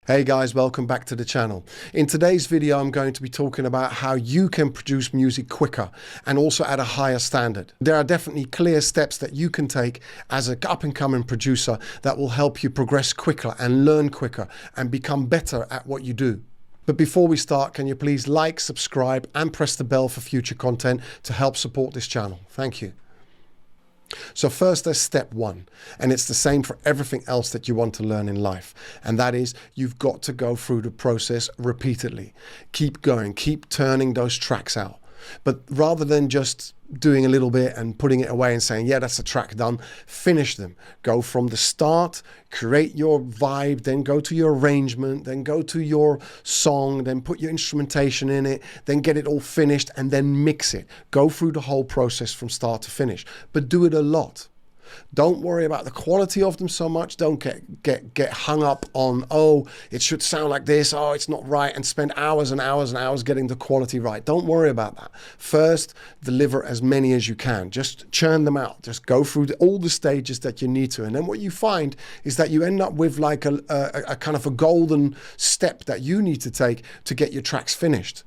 Hey guys, welcome back to the channel. In today's video, I'm going to be talking about how you can produce music quicker and also at a higher standard. There are definitely clear steps that you can take as an up-and-coming producer that will help you progress quicker and learn quicker and become better at what you do. But before we start, can you please like, subscribe, and press the bell for future content to help support this channel? Thank you. So first, there's step one, and it's the same for everything else that you want to learn in life. And that is, you've got to go through the process repeatedly. Keep going, keep turning those tracks out. But rather than just doing a little bit and putting it away and saying, yeah, that's a track done, finish them. Go from the start, create your vibe, then go to your arrangement, then go to your song, then put your instrumentation in it, then get it all finished and then mix it. Go through the whole process from start to finish, but do it a lot. Don't worry about the quality of them so much. Don't get hung up on, oh, it should sound like this, oh, it's not right, and spend hours and hours and hours getting the quality right. Don't worry about that. First, deliver as many as you can. Just churn them out. Just go through all the stages that you need to. And then what you find is that you end up with like a kind of a golden step that you need to take to get your tracks finished.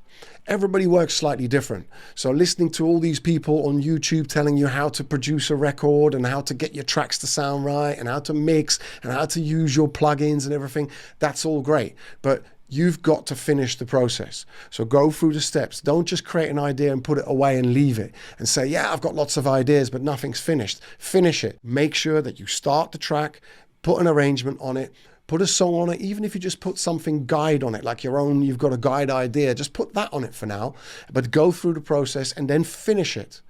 Everybody works slightly different. So listening to all these people on YouTube telling you how to produce a record and how to get your tracks to sound right and how to mix and how to use your plugins and everything, that's all great. But you've got to finish the process. So go through the steps. Don't just create an idea and put it away and leave it and say, yeah, I've got lots of ideas, but nothing's finished. Finish it. Make sure that you start the track, put an arrangement on it, put a song on it, even if you just put something guide on it, like your own, you've got a guide idea, just put that on it for now, but go through the process and then finish it.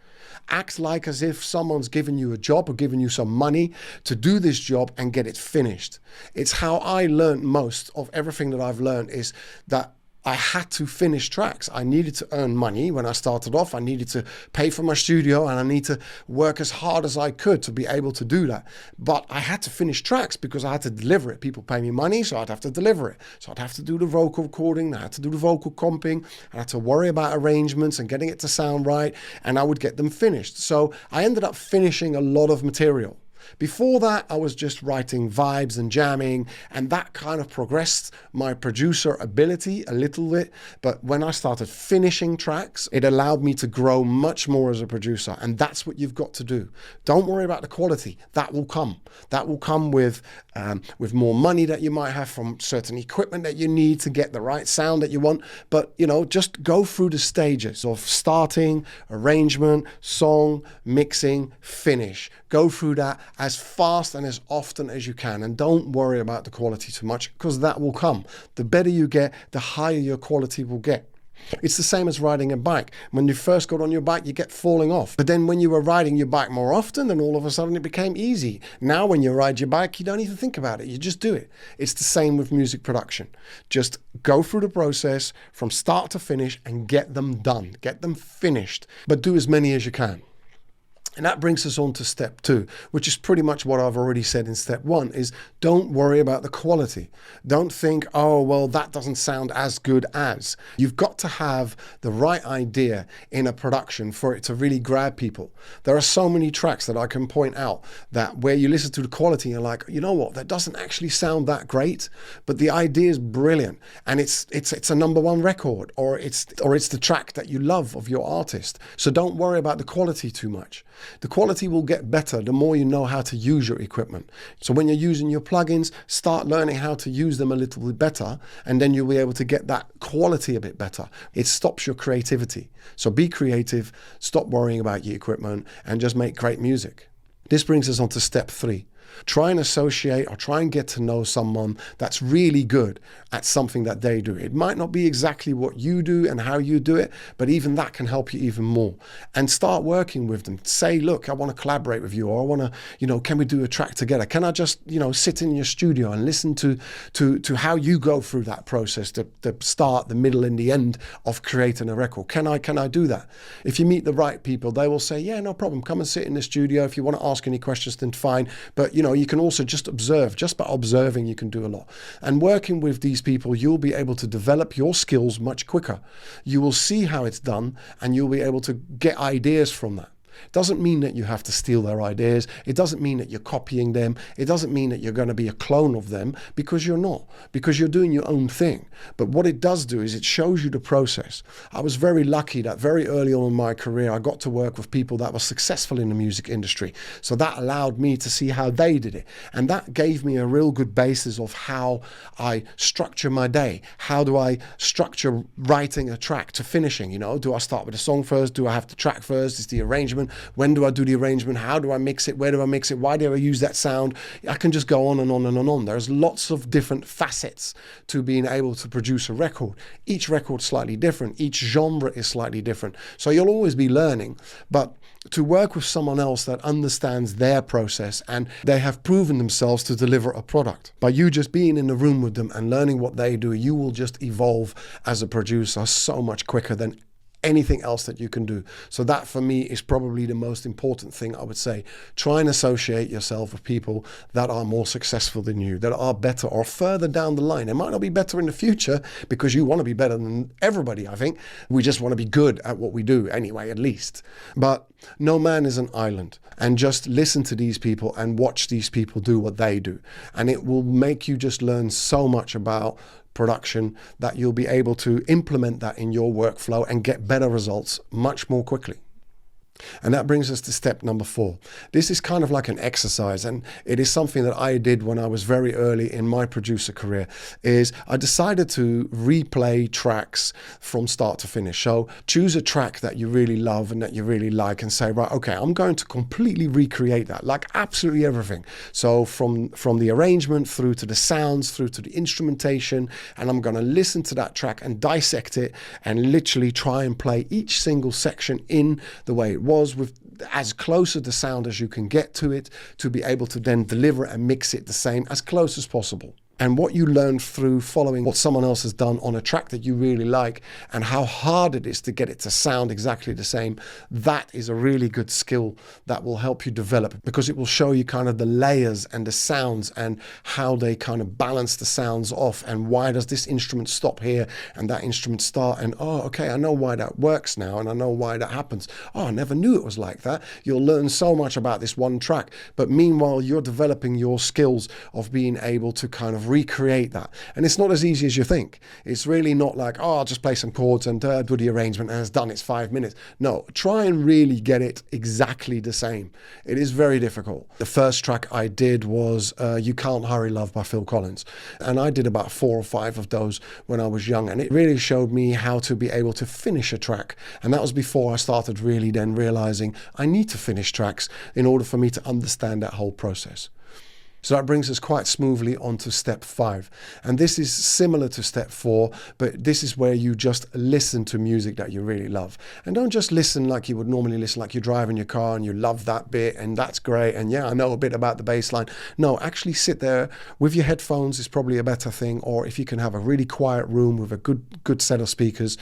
Act like as if someone's given you a job or given you some money to do this job and get it finished. It's how I learned most of everything that I've learned, is that I had to finish tracks. I needed to earn money when I started off. I needed to pay for my studio and I need to work as hard as I could to be able to do that. But I had to finish tracks because I had to deliver it. People pay me money, so I'd have to deliver it. So I'd have to do the vocal recording, I had to do the vocal comping, I had to worry about arrangements and getting it to sound right, and I would get them finished. So I ended up finishing a lot of material. Before that, I was just writing vibes and jamming, and that kind of progressed my producer ability a little bit. But when I started finishing tracks, it allowed me to grow much more as a producer, and that's what you've got to do. Don't worry about the quality. That will come. That will come with more money that you might have from certain equipment that you need to get the right sound that you want. But, you know, just go through the stages of starting, arrangement, song, mixing, finish. Go through that as fast and as often as you can, and don't worry about the quality too much, because that will come. The better you get, the higher your quality will get. It's the same as riding a bike. When you first got on your bike, you get falling off. But then when you were riding your bike more often, then all of a sudden it became easy. Now when you ride your bike, you don't even think about it. You just do it. It's the same with music production. Just go through the process from start to finish and get them done. Get them finished. But do as many as you can. And that brings us on to step two, which is pretty much what I've already said in step one, is don't worry about the quality. Don't think, oh, well, that doesn't sound as good as. You've got to have the right idea in a production for it to really grab people. There are so many tracks that I can point out that where you listen to the quality and you're like, you know what, that doesn't actually sound that great, but the idea is brilliant. And it's a #1 record, or it's the track that you love of your artist. So don't worry about the quality too much. The quality will get better the more you know how to use your equipment. So when you're using your plugins, start learning how to use them a little bit better, and then you'll be able to get that quality a bit better. It stops your creativity. So be creative, stop worrying about your equipment, and just make great music. This brings us on to step three. Try and associate or try and get to know someone that's really good at something that they do. It might not be exactly what you do and how you do it, but even that can help you even more. And start working with them. Say, look, I want to collaborate with you, or I want to, you know, can we do a track together? Can I just, you know, sit in your studio and listen to how you go through that process, the start, the middle, and the end of creating a record? Can I do that? If you meet the right people, they will say, yeah, no problem. Come and sit in the studio. If you want to ask any questions, then fine. But, you know, you can also just observe. Just by observing, you can do a lot. And working with these people, you'll be able to develop your skills much quicker. You will see how it's done, and you'll be able to get ideas from that. Doesn't mean that you have to steal their ideas. It doesn't mean that you're copying them. It doesn't mean that you're going to be a clone of them, because you're not, because you're doing your own thing. But what it does do is it shows you the process. I was very lucky that very early on in my career, I got to work with people that were successful in the music industry. So that allowed me to see how they did it. And that gave me a real good basis of how I structure my day. How do I structure writing a track to finishing? You know, do I start with a song first? Do I have the track first? Is the arrangement? When do I do the arrangement? How do I mix it? Where do I mix it? Why do I use that sound? I can just go on and on and on. There's lots of different facets to being able to produce a record. Each record's slightly different. Each genre is slightly different. So you'll always be learning, but to work with someone else that understands their process and they have proven themselves to deliver a product. By you just being in the room with them and learning what they do, you will just evolve as a producer so much quicker than anything else that you can do. So that for me is probably the most important thing I would say. Try and associate yourself with people that are more successful than you, that are better or further down the line. They might not be better in the future because you want to be better than everybody, I think. We just want to be good at what we do anyway, at least. But no man is an island, and just listen to these people and watch these people do what they do. And it will make you just learn so much about production that you'll be able to implement that in your workflow and get better results much more quickly. And that brings us to step number 4. This is kind of like an exercise, and it is something that I did when I was very early in my producer career, is I decided to replay tracks from start to finish. So choose a track that you really love and that you really like and say, right, okay, I'm going to completely recreate that, like absolutely everything. So from the arrangement through to the sounds, through to the instrumentation, and I'm going to listen to that track and dissect it and literally try and play each single section in the way it was, with as close to the sound as you can get to it, to be able to then deliver and mix it the same as close as possible. And what you learn through following what someone else has done on a track that you really like and how hard it is to get it to sound exactly the same, that is a really good skill that will help you develop, because it will show you kind of the layers and the sounds and how they kind of balance the sounds off, and why does this instrument stop here and that instrument start, and oh, okay, I know why that works now and I know why that happens. Oh, I never knew it was like that. You'll learn so much about this one track, but meanwhile you're developing your skills of being able to kind of recreate that. And it's not as easy as you think. It's really not like, oh, I'll just play some chords and do the arrangement and it's done, it's 5 minutes. No, try and really get it exactly the same. It is very difficult. The first track I did was You Can't Hurry Love by Phil Collins. And I did about 4 or 5 of those when I was young. And it really showed me how to be able to finish a track. And that was before I started really then realizing I need to finish tracks in order for me to understand that whole process. So that brings us quite smoothly onto step 5. And this is similar to step 4, but this is where you just listen to music that you really love. And don't just listen like you would normally listen, like you're driving your car and you love that bit and that's great. And yeah, I know a bit about the bass line. No, actually sit there with your headphones is probably a better thing. Or if you can have a really quiet room with a good set of speakers,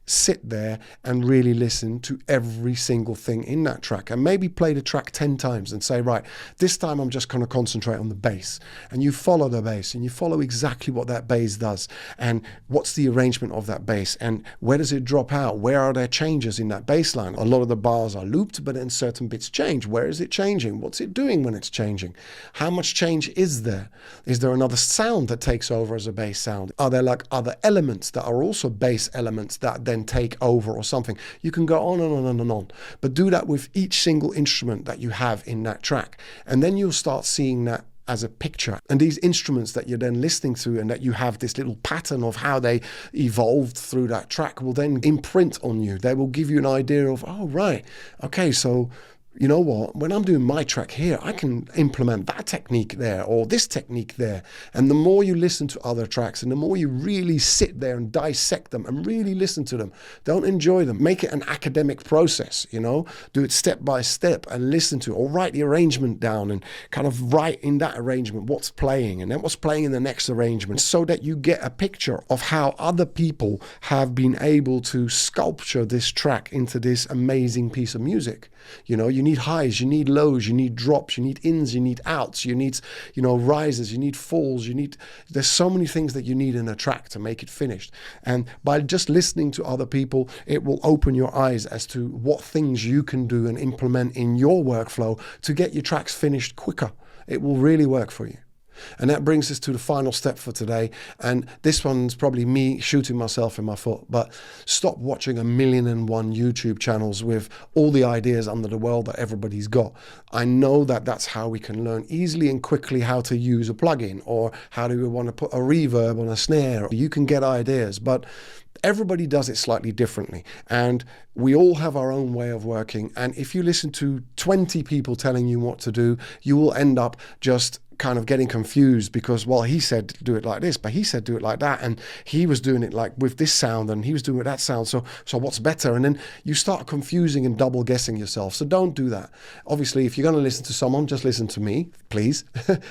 sit there and really listen to every single thing in that track, and maybe play the track 10 times and say, right, this time I'm just going to concentrate on the bass. And you follow the bass and you follow exactly what that bass does and what's the arrangement of that bass and where does it drop out, where are there changes in that bass line. A lot of the bars are looped, but then certain bits change. Where is it changing? What's it doing when it's changing? How much change is there? Is there another sound that takes over as a bass sound? Are there like other elements that are also bass elements that then take over or something? You can go on and on and on, but do that with each single instrument that you have in that track, and then you'll start seeing that as a picture. And these instruments that you're then listening to and that you have this little pattern of how they evolved through that track will then imprint on you. They will give you an idea of, oh right, okay, so you know what, when I'm doing my track here, I can implement that technique there or this technique there. And the more you listen to other tracks and the more you really sit there and dissect them and really listen to them, don't enjoy them. Make it an academic process, you know, do it step by step and listen to it, or write the arrangement down and kind of write in that arrangement what's playing and then what's playing in the next arrangement, so that you get a picture of how other people have been able to sculpture this track into this amazing piece of music. You know, you need highs, you need lows, you need drops, you need ins, you need outs, you need, rises, you need falls, there's so many things that you need in a track to make it finished. And by just listening to other people, it will open your eyes as to what things you can do and implement in your workflow to get your tracks finished quicker. It will really work for you. And that brings us to the final step for today. And this one's probably me shooting myself in my foot, but stop watching 1,000,001 YouTube channels with all the ideas under the world that everybody's got. I know that that's how we can learn easily and quickly how to use a plugin, or how do we want to put a reverb on a snare. You can get ideas, but everybody does it slightly differently, and we all have our own way of working. And if you listen to 20 people telling you what to do, you will end up just kind of getting confused because, well, he said do it like this, but he said do it like that, and he was doing it like with this sound, and he was doing it with that sound, so what's better? And then you start confusing and double guessing yourself. So don't do that. Obviously, if you're going to listen to someone, just listen to me, please.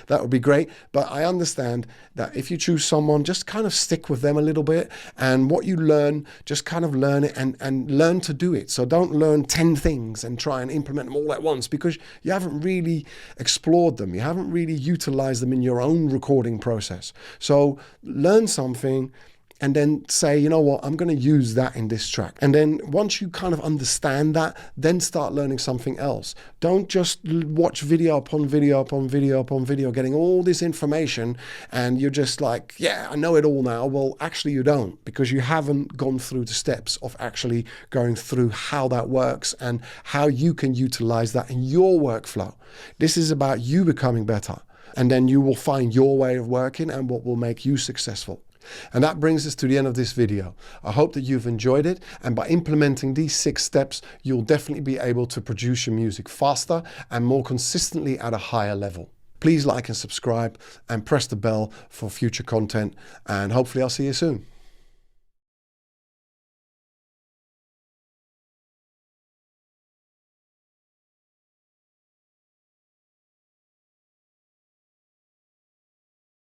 That would be great. But I understand that if you choose someone, just kind of stick with them a little bit, and what you learn, just kind of learn it and learn to do it. So don't learn 10 things and try and implement them all at once, because you haven't really explored them. You haven't really utilize them in your own recording process. So learn something and then say, you know what, I'm going to use that in this track. And then once you kind of understand that, then start learning something else. Don't just watch video upon video upon video upon video, getting all this information, and you're just like, yeah, I know it all now. Well, actually you don't, because you haven't gone through the steps of actually going through how that works and how you can utilize that in your workflow. This is about you becoming better. And then you will find your way of working and what will make you successful. And that brings us to the end of this video. I hope that you've enjoyed it, and by implementing these 6 steps, you'll definitely be able to produce your music faster and more consistently at a higher level. Please like and subscribe and press the bell for future content, and hopefully I'll see you soon.